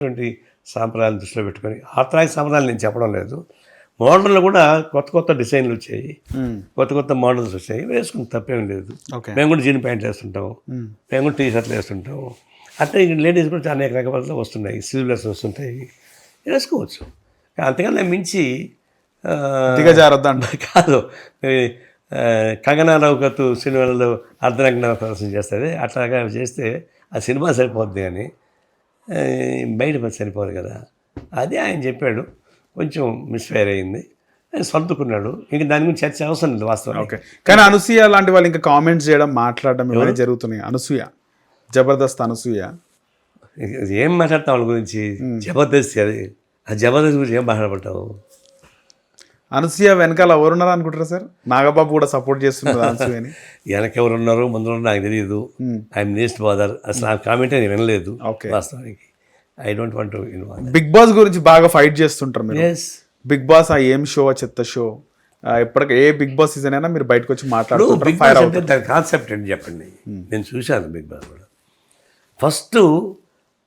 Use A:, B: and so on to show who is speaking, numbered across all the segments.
A: ఇటువంటి సాంప్రదాయాలు దృష్టిలో పెట్టుకొని ఆర్థడాక్స్ సాంప్రదాయాలు నేను చెప్పడం లేదు. మోడర్న్లో కూడా కొత్త కొత్త డిజైన్లు వచ్చాయి, కొత్త కొత్త మోడల్స్ వచ్చాయి, వేసుకుని తప్పేం లేదు. మేము కూడా జీన్ ప్యాంట్లు వేస్తుంటాం, మేము కూడా టీ షర్ట్లు వేస్తుంటాం. అట్లా లేడీస్ కూడా అనేక రకాల వస్తున్నాయి, స్లీవ్లెస్ వస్తుంటాయి, వేసుకోవచ్చు. అంతకన్నా మించి
B: దిగజారద్దంట
A: కాదు. కంగనా రనౌత్ సినిమాలలో అర్ధనగ్న ప్రదర్శన చేస్తుంది, అట్లాగా చేస్తే ఆ సినిమా సరిపోద్ది అని బయట సరిపోదు కదా. అది ఆయన చెప్పాడు, కొంచెం మిస్ఫైర్ అయింది, ఆయన సర్దుకున్నాడు. ఇంక దాని గురించి చర్చ అవసరం లేదు వాస్తవం.
B: ఓకే, కానీ అనసూయ లాంటి వాళ్ళు ఇంకా కామెంట్స్ చేయడం, మాట్లాడడం ఇవన్నీ జరుగుతున్నాయి. అనసూయ, జబర్దస్త్ అనసూయ
A: ఏం మాట్లాడతాం వాళ్ళ గురించి? జబర్దస్త్, అది ఆ జబర్దస్త్ గురించి ఏం మాట్లాడబడతావు?
B: అనసూయ వెనకాల ఎవరున్నారు అనుకుంటారా సార్? నాగబాబు కూడా సపోర్ట్ చేస్తున్నారు అనసూయని.
A: వెనక ఎవరున్నారు ముందు నాకు తెలియదు. ఐఎమ్ నీస్ట్ బాదర్, అసలు ఆ కామెంట్ నేను వినలేదు వాస్తవానికి. I don't want to involve.
B: Bigg Boss గురించి బాగా ఫైట్ చేస్తుంటారు మీరు. బిగ్ బాస్ ఆ ఏం షో, చెత్త షో, ఎప్పటికీ ఏ బిగ్ బాస్ సీజన్ అయినా మీరు బయటకు వచ్చి మాట్లాడుతుంటారు.
A: దాని కాన్సెప్ట్ ఏంటి చెప్పండి. నేను చూశాను బిగ్ బాస్ కూడా. ఫస్ట్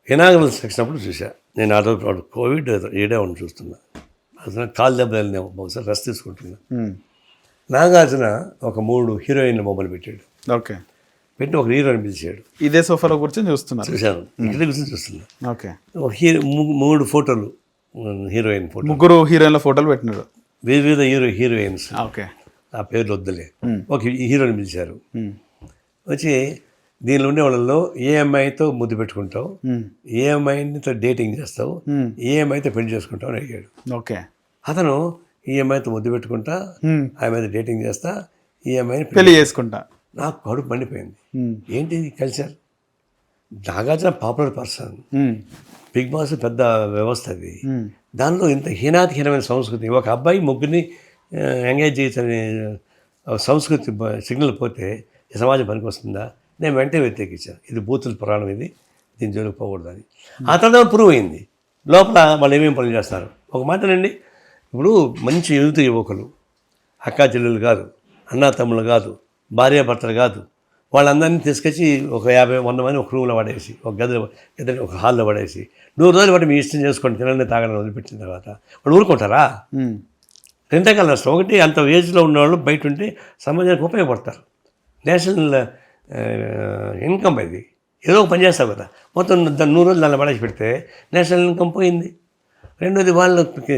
A: ఇనాగరల్ సెక్షన్ అప్పుడు చూసా నేను. ఆ రోజు కోవిడ్ ఏడే ఉండి చూస్తున్నా, అసలు కాలు దెబ్బలు బహుశా రెస్ట్ తీసుకుంటున్నా. నాగార్జున ఒక 3 హీరోయిన్ల బొమ్మలు పెట్టాడు.
B: ఓకే,
A: పెట్టి ఒక హీరోయిన్ పిలిచాడు.
B: ఇదే సోఫాలో కూర్చొని చూస్తున్నాను,
A: చూశాను, ఇక్కడ కూర్చొని చూస్తున్నా.
B: ఓకే,
A: ఒక 3 ఫోటోలు, హీరోయిన్ ఫోటో,
B: 3 హీరోయిన్ల ఫోటోలు పెట్టినాడు,
A: వివిధ హీరోయిన్స్.
B: ఓకే,
A: ఆ పేర్లు వద్దులే. ఒక హీరోయిన్ పిలిచారు. వచ్చి దీనిలో ఉండే వాళ్ళలో ఏ అమ్మాయితో ముద్దు పెట్టుకుంటావు, ఏ అమ్మాయితో డేటింగ్ చేస్తావు, ఏ అమ్మాయితో పెళ్లి చేసుకుంటావు అని అడిగాడు.
B: ఓకే,
A: అతను ఈ అమ్మాయితో ముద్దు పెట్టుకుంటా, ఆ అమ్మాయితో డేటింగ్ చేస్తా, ఈ అమ్మాయిని
B: పెళ్లి చేసుకుంటా.
A: నాకు కడుపు మండిపోయింది. ఏంటి culture? Nagarjuna popular person, Bigg Boss పెద్ద వ్యవస్థ అది. దానిలో ఇంత హీనాతిహీనమైన సంస్కృతి, ఒక అబ్బాయి ముగ్గురిని ఎంగేజ్ చేయని సంస్కృతి సిగ్నల్ పోతే ఈ సమాజం పనికి వస్తుందా? నేను వెంటనే వ్యతిరేకించాను. ఇది బూతుల పురాణం, ఇది దీని జోలికి పోకూడదని. ఆ తర్వాత ప్రూవ్ అయింది. లోపల వాళ్ళు ఏమేమి పనులు చేస్తారు. ఒక మాటనండి, ఇప్పుడు మంచి యువకులు, అక్కా చెల్లెలు కాదు, అన్నా తమ్ముళ్ళు కాదు, భార్యాభర్తలు కాదు, వాళ్ళందరినీ తీసుకొచ్చి ఒక 50-100 మంది ఒక రూమ్లో పడేసి, ఒక గది ఒక హాల్లో పడేసి 100 రోజులు బట్టి మీ ఇష్టం చేసుకోండి, తినండి తాగడం వదిలిపెట్టిన తర్వాత వాళ్ళు ఊరుకుంటారా? రెండేకాల నష్టం. ఒకటి, అంత ఏజ్లో ఉన్నవాళ్ళు బయట ఉంటే సమాజానికి ఉపయోగపడతారు. నేషనల్ ఇన్కమ్ ఇది, ఏదో ఒక పని చేస్తావు కదా. మొత్తం 100 రోజులు దాన్ని పడేసి పెడితే నేషనల్ ఇన్కమ్ పోయింది. రెండోది, వాళ్ళకి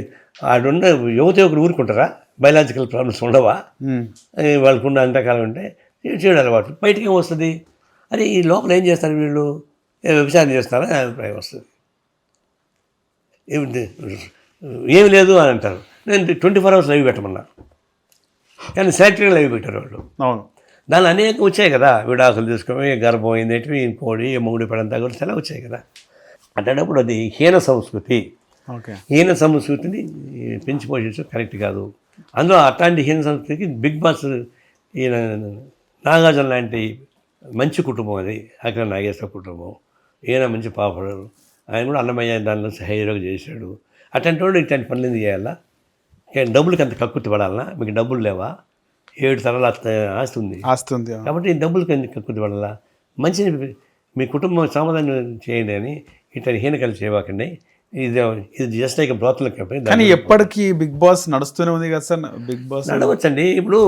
A: ఆడున్న యువకులు ఊరుకుంటారా? బయలాజికల్ ప్రాబ్లమ్స్ ఉండవా? వాళ్ళకున్న అంతకాలం ఉంటే చేయడం అలవాటు. బయటికి ఏం వస్తుంది? అది ఈ లోపల ఏం చేస్తారు వీళ్ళు? వ్యభిచారం చేస్తారా అభిప్రాయం వస్తుంది. ఏమి లేదు అని అంటారు. నేను 24 hours లైవ్ పెట్టమన్నా, కానీ సెలెక్టెడ్ లైవ్ పెట్టారు వాళ్ళు.
B: అవును,
A: దానిలో అనేక వచ్చాయి కదా, విడాకులు తీసుకొని గర్భం అయిందేంటివి, ఇంకోటి మొగుడి పడంతా కూడా చాలా వచ్చాయి కదా. అట్లాంటప్పుడు అది హీన సంస్కృతి. హీన సంస్కృతిని పెంచి పోషించడం కరెక్ట్ కాదు. అందులో అట్లాంటి హీన సంస్కృతికి బిగ్ బాస్ ఈయన నాగార్జున లాంటి మంచి కుటుంబం, అది అక్కడ నాగేశ్వర కుటుంబం, ఈయన మంచి పాపడారు. ఆయన కూడా అన్నమయ్య దానిలో హీరోగా చేశాడు. అట్లాంటి వాడు ఇట్లాంటి పనులు ఎందుకు చేయాలా? డబ్బులకి అంత కక్కుర్తి పడాలన్నా? మీకు డబ్బులు లేవా? 7 తరాల ఆస్తి ఉంది కాబట్టి డబ్బులకి ఎందుకు కక్కుర్తి పడాలా? మంచిని మీ కుటుంబం సమాధానం చేయండి అని ఇట్లాంటి హీనకలు చేయవాకండి. ఇది జస్ట్ లైక్ బ్రోతల కంపెనీ.
B: కానీ ఎప్పటికీ బిగ్ బాస్ నడుస్తూనే ఉంది కదా సార్. Big boss
A: నడవచ్చండి. ఇప్పుడు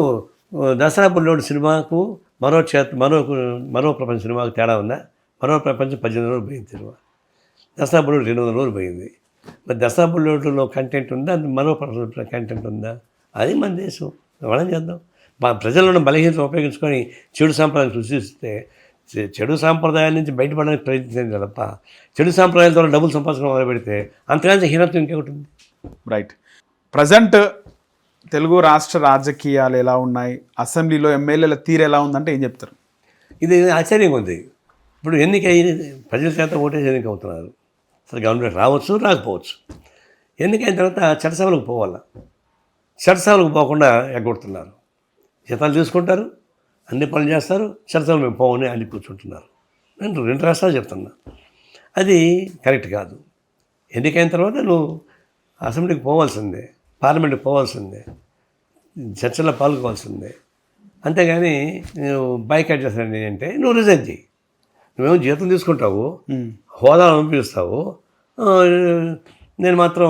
A: దసరా బుల్లోడు సినిమాకు మరో ప్రపంచ సినిమాకు తేడా ఉందా? మరో ప్రపంచం 18 రోజులు పోయింది సినిమా. దసరా బుల్లోడు 200 రోజులు పోయింది. మరి దసరా బుల్లోడులో కంటెంట్ ఉందా? మరో ప్రపంచ కంటెంట్ ఉందా? అది మన దేశం. మనం చేద్దాం. ప్రజలను బలహీనత ఉపయోగించుకొని చెడు సాంప్రదాయాన్ని సృష్టిస్తే చెడు సాంప్రదాయాల నుంచి బయటపడడానికి ప్రయత్నించండి తప్ప చెడు సాంప్రదాయాల ద్వారా డబ్బులు సంపాదించడం మొదలు పెడితే అంతకంటే హీనత్వం ఇంకొకటి ఉంది.
B: రైట్. ప్రజెంట్ తెలుగు రాష్ట్ర రాజకీయాలు ఎలా ఉన్నాయి, అసెంబ్లీలో ఎమ్మెల్యేల తీరు ఎలా ఉందంటే ఏం చెప్తారు?
A: ఇది ఆశ్చర్యంగా ఉంది. ఇప్పుడు ఎన్నిక ప్రజల చేత ఓటేసి ఎన్నిక అవుతున్నారు. అసలు గవర్నమెంట్ రావచ్చు, రాకపోవచ్చు. ఎన్నికైన తర్వాత చట్టసభలకు పోవాలా, చట్టసభలకు పోకుండా ఎగ్గొడుతున్నారు. జీతాలు తీసుకుంటారు, అన్ని పనులు చేస్తారు, చట్టసభలు మేము పోవని అన్ని కూర్చుంటున్నారు. నేను 2 రాష్ట్రాలు చెప్తున్నా. అది కరెక్ట్ కాదు. ఎన్నికైన తర్వాత నువ్వు అసెంబ్లీకి పోవాల్సిందే, పార్లమెంట్కి పోవాల్సిందే, చర్చల్లో పాల్గొవాల్సిందే. అంతేగాని నువ్వు బైకాట్ చేస్తాను అంటే నువ్వు రిజైన్ చేయి. నువ్వేమో జీతం తీసుకుంటావు, హోదా పంపిస్తావు, నేను మాత్రం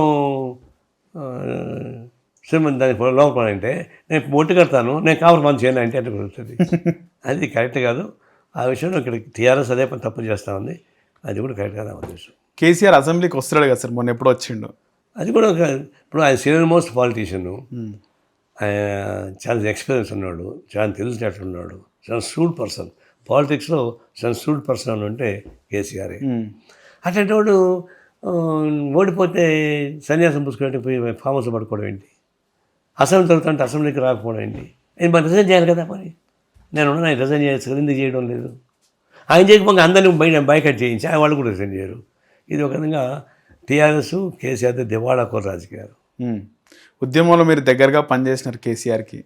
A: శ్రీమంత్ దానికి లోపల అంటే నేను ఒట్టి కడతాను, నేను కాంప్రమైజ్ చేయను అంటే అంటే కుదురుతుంది. అది కరెక్ట్ కాదు. ఆ విషయంలో ఇక్కడ టీఆర్ఎస్ అదే పని తప్పు చేస్తూ ఉంది. అది కూడా కరెక్ట్ కాదు నా ఉద్దేశం.
B: కేసీఆర్ అసెంబ్లీకి వస్తాడు కదా సార్, మొన్న ఎప్పుడు వచ్చిండు?
A: అది కూడా ఇప్పుడు ఆయన సీనియర్ మోస్ట్ పాలిటీషియన్, ఆయన చాలా ఎక్స్పీరియన్స్ ఉన్నాడు, చాలా తెలిసినట్టున్నాడు, చాలా సూడ్ పర్సన్. పాలిటిక్స్లో చాలా సూడ్ పర్సన్ అని ఉంటే కేసీఆర్. అట్లాంటి వాడు ఓడిపోతే సన్యాసం పుచ్చుకుంటే పోయి ఫామ్ హౌస్లో పడుకోవడం ఏంటి? అసెంబ్లీ జరుగుతుంటే అసెంబ్లీకి రాకపోవడం ఏంటి? నేను మరి రిజైన్ చేయాలి కదా, మరి నేను రిజైన్ చేయొచ్చు కదా, ఎందుకు చేయడం లేదు? ఆయన చేయకపోతే అందరినీ బైకట్ చేయించి ఆయన వాళ్ళు కూడా రిజైన్ చేయరు. ఇది ఒక విధంగా టీఆర్ఎస్ కేసీఆర్ దివాళా కోర రాజకీయాలు.
B: ఉద్యమంలో మీరు దగ్గరగా పనిచేసినారు కేసీఆర్కి,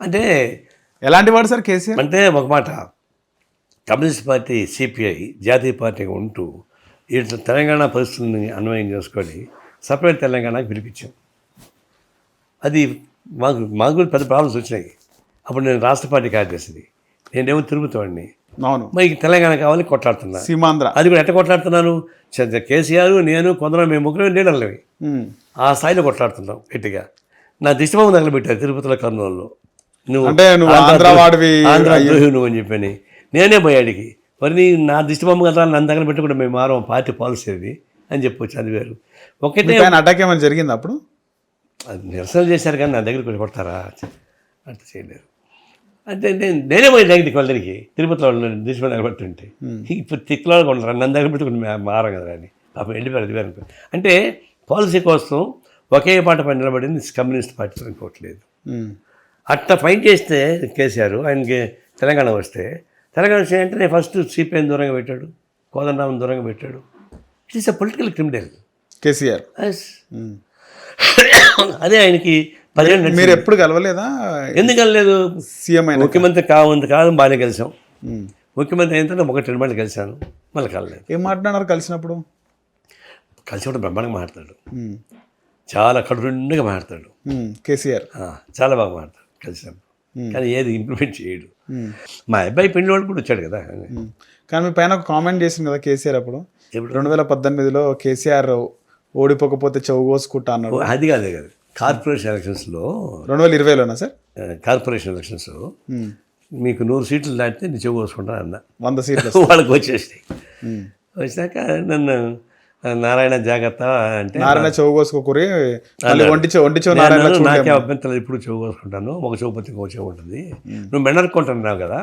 A: అంటే
B: ఎలాంటి వాడు సార్ కేసీఆర్?
A: అంటే ఒక మాట, కమ్యూనిస్ట్ పార్టీ సిపిఐ జాతీయ పార్టీగా ఉంటూ ఇట్లా తెలంగాణ పరిస్థితులను అన్వయం చేసుకొని సపరేట్ తెలంగాణకి పిలిపించాం. అది మాకు కూడా పెద్ద ప్రాబ్లమ్స్ వచ్చినాయి. అప్పుడు నేను రాష్ట్ర పార్టీ కార్యదర్శిని, నేనేమో తిరుగుతావాడిని.
B: అవును,
A: మరి తెలంగాణ కావాలి కొట్లాడుతున్నా.
B: సీమాంధ్ర
A: అది కూడా ఎట్లా కొట్లాడుతున్నాను? కేసీఆర్, నేను, కొందరు మేము ముగ్గురు లీడర్లవి ఆ స్థాయిలో కొట్లాడుతున్నాం గట్టిగా. నా దిష్టబొమ్మ తగలబెట్టారు తిరుపతిలో, కర్నూలులో. నువ్వు ఆంధ్ర ద్రోహి నువ్వు అని చెప్పని నేనే పోయాడికి. మరి నా దిష్టబొమ్మ కదా నన్ను దగ్గర పెట్టుకుంటే మేము మారం పార్టీ పాలసీ అని చెప్పొచ్చు. అది వేరు. ఒకటే
B: అటాక్ ఏమైనా జరిగింది అప్పుడు?
A: అది నిరసన చేశారు కానీ నా దగ్గరికి వచ్చి కొడతారా? అంత చేయలేరు. అంటే నేనే పోయి దగ్గరికి వాళ్ళకి తిరుపతిలో వాళ్ళు దిశ నిలబెట్టుంటే ఇప్పుడు తిక్కులో కొంటారు, నన్ను దగ్గర పెట్టుకుని మారం కదా అని అప్పుడు వెళ్ళిపోయారు. అది వేరు. అంటే పాలసీ కోసం ఒకే పాట పైన నిలబడింది కమ్యూనిస్ట్ పార్టీ అనుకోవట్లేదు. అట్లా ఫైట్ చేస్తే కేసీఆర్ ఆయనకి తెలంగాణ వస్తే అంటే నేను ఫస్ట్ సిపిఐని దూరంగా పెట్టాడు, కోదండరామన్ దూరంగా పెట్టాడు. It is a political criminal KCR. అదే ఆయనకి 10 ఏళ్ళు.
B: మీరు ఎప్పుడు కలవలేదా?
A: ఎందుకు కలలేదు?
B: సీఎం
A: ముఖ్యమంత్రి కాదు బాగానే కలిసాం. ముఖ్యమంత్రి అయిన తర్వాత 1-2 మంది కలిశాను, మళ్ళీ కలలేదు.
B: ఏం మాట్లాడినారు కలిసినప్పుడు?
A: కలిసినప్పుడు బ్రహ్మాండంగా మాట్లాడతాడు, చాలా కడుపుండుగా మాట్లాడతాడు
B: కేసీఆర్,
A: చాలా బాగా మాట్లాడతాడు కలిసినప్పుడు. కానీ ఏది ఇంప్లిమెంట్ చేయడు. మా అబ్బాయి పెళ్లి వాడు కూడా వచ్చాడు కదా.
B: కానీ మీ పైన ఒక కామెంట్ చేసింది కదా కేసీఆర్ అప్పుడు, 2018లో కేసీఆర్ ఓడిపోకపోతే చెవు కోసుకుంటా అన్నాడు.
A: అది కాదు కార్పొరేషన్ ఎలక్షన్స్లో
B: 2020లోనా సార్?
A: కార్పొరేషన్ ఎలక్షన్స్లో మీకు 100 సీట్లు దాటితే నేను చెవు కోసుకుంటాను అన్న.
B: 100 సీట్లు
A: వాళ్ళకి వచ్చేసినాయి. వచ్చినాక నన్ను నారాయణ జాగ్రత్త అంటే
B: నారాయణ చెవు కోసుకోకూరి
A: నాకే అభ్యంతరం, ఇప్పుడు చెవు కోసుకుంటాను, ఒక చెవు పత్తి ఒక చెవు ఉంటుంది. నువ్వు మెండరుకుంటున్నావు కదా,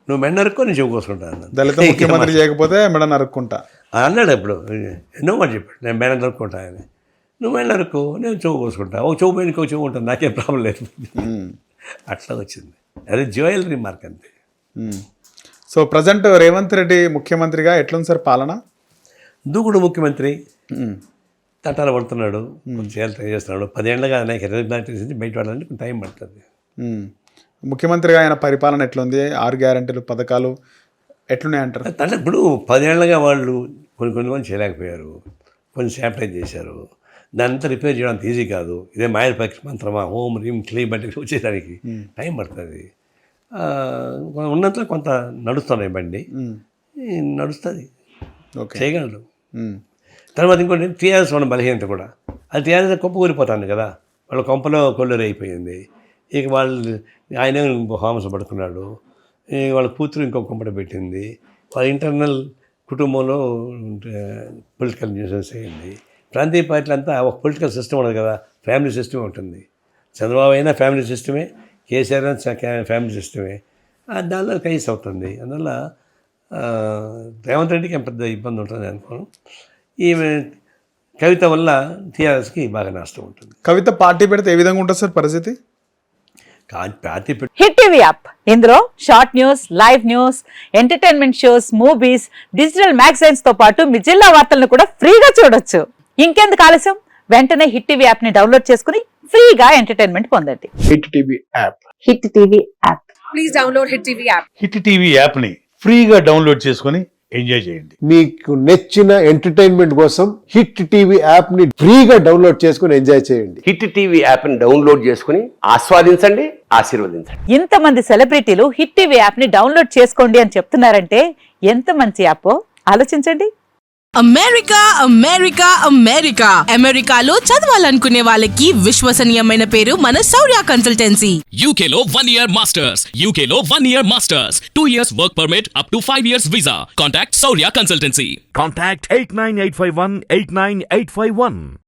A: నువ్వు మెండరుకో నేను చెవు కోసుకుంటాను.
B: దళిత ముఖ్యమంత్రి చేయకపోతే మెడ నరుక్కుంటా
A: అన్నాడు. ఇప్పుడు ఎన్నో మాట చెప్పాడు, నేను మెడ నరుక్కుంటా అని. నువ్వు మెండరుకో, నేను చెవు కోసుకుంటా, ఒక చెవు పైన ఒక చెవు ఉంటుంది, నాకేం ప్రాబ్లం లేదు. అట్లా వచ్చింది. అది జ్యువెలరీ మార్క్ అంతే.
B: సో ప్రజెంట్ రేవంత్ రెడ్డి ముఖ్యమంత్రిగా ఎట్లుంది సార్ పాలన?
A: దూకుడు ముఖ్యమంత్రి, తట్టాలు పడుతున్నాడు, చేయాలి ట్రై చేస్తున్నాడు. 10 ఏళ్ళగా నాకు రిజైన్ బయట పడాలంటే కొంచెం టైం పడుతుంది.
B: ముఖ్యమంత్రిగా ఆయన పరిపాలన ఎట్లుంది? 6 గ్యారెంటీలు పథకాలు ఎట్లున్నాయి అంటారు?
A: అంటే ఇప్పుడు 10 ఏళ్ళగా వాళ్ళు కొన్ని చేయలేకపోయారు, కొన్ని శానిటైజ్ చేశారు. దానంతా రిపేర్ చేయడం అంత ఈజీ కాదు. ఇదే మాయల పక్షి మంత్రమా, హోమ్ రీమ్ క్లీన్ బట్టి వచ్చేదానికి టైం పడుతుంది. ఉన్నంతలో కొంత నడుస్తున్నాయి, బండి నడుస్తుంది, చేయగలరు. తర్వాత ఇంకోటి టీఆర్ఎస్ ఉన్న బలహీనత కూడా, అది టీఆర్ఎస్ కొంప కూలిపోతాను కదా, వాళ్ళ కొంపలో కొల్లూరు అయిపోయింది. ఇక ఆయనే హోమస్ పడుకున్నాడు, వాళ్ళ కూతురు ఇంకో కొంపట పెట్టింది, వాళ్ళ ఇంటర్నల్ కుటుంబంలో పొలిటికల్ న్యూసెన్స్ అయింది. ప్రాంతీయ పార్టీలు అంతా ఒక పొలిటికల్ సిస్టమ్ ఉండదు కదా, ఫ్యామిలీ సిస్టమ్ ఉంటుంది. చంద్రబాబు అయినా ఫ్యామిలీ సిస్టమే, కేసీఆర్ ఫ్యామిలీ సిస్టమే, దానిలో కైస్ అవుతుంది. అందువల్ల రేవంత్ రెడ్డికి పెద్ద ఇబ్బంది ఉంటుంది అనుకోను. ఈమె కవిత వల్ల టీఆర్ఎస్కి బాగా నష్టం ఉంటుంది.
B: కవిత పార్టీ పెడితే ఏ విధంగా ఉంటుంది సార్ పరిస్థితి?
A: పార్టీ
C: హిట్ టీవీ యాప్, ఇందులో short news, live news, entertainment shows, movies, digital magazines తో పాటు మీ జిల్లా వార్తలను కూడా ఫ్రీగా చూడొచ్చు. ఇంకెందుకు ఆలస్యం, వెంటనే హిట్ టీవీ యాప్ ని డౌన్లోడ్ చేసుకుని ఫ్రీగా ఎంటర్టైన్మెంట్ పొందండి.
B: Hit TV app.
C: Hit TV app.
D: Please download hit TV app.
E: Hit TV app ని ఫ్రీగా డౌన్లోడ్ చేసుకుని ఎంజాయ్ చేయండి.
F: మీకు నచ్చిన ఎంటర్టైన్మెంట్ కోసం హిట్ టీవీ యాప్ ని ఫ్రీగా డౌన్లోడ్ చేసుకుని ఎంజాయ్ చేయండి.
G: హిట్ టీవీ యాప్ ని డౌన్లోడ్ చేసుకుని ఆస్వాదించండి, ఆశీర్వదించండి.
C: ఇంతమంది సెలబ్రిటీలు హిట్ టీవీ యాప్ ని డౌన్లోడ్ చేసుకోండి అని చెప్తున్నారంటే ఎంత మంచి యాప్. ఆలోచించండి.
H: అమెరికా అమెరికా అమెరికా అమెరికాలో చదవాలనుకునే వాళ్ళకి విశ్వసనీయమైన పేరు మన శౌర్య కన్సల్టెన్సీ.
I: UK లో 1 year masters, UK లో 1 year masters, 2 years work permit up to 5 years visa. Contact Saurya Consultancy.
J: Contact 89851 89851.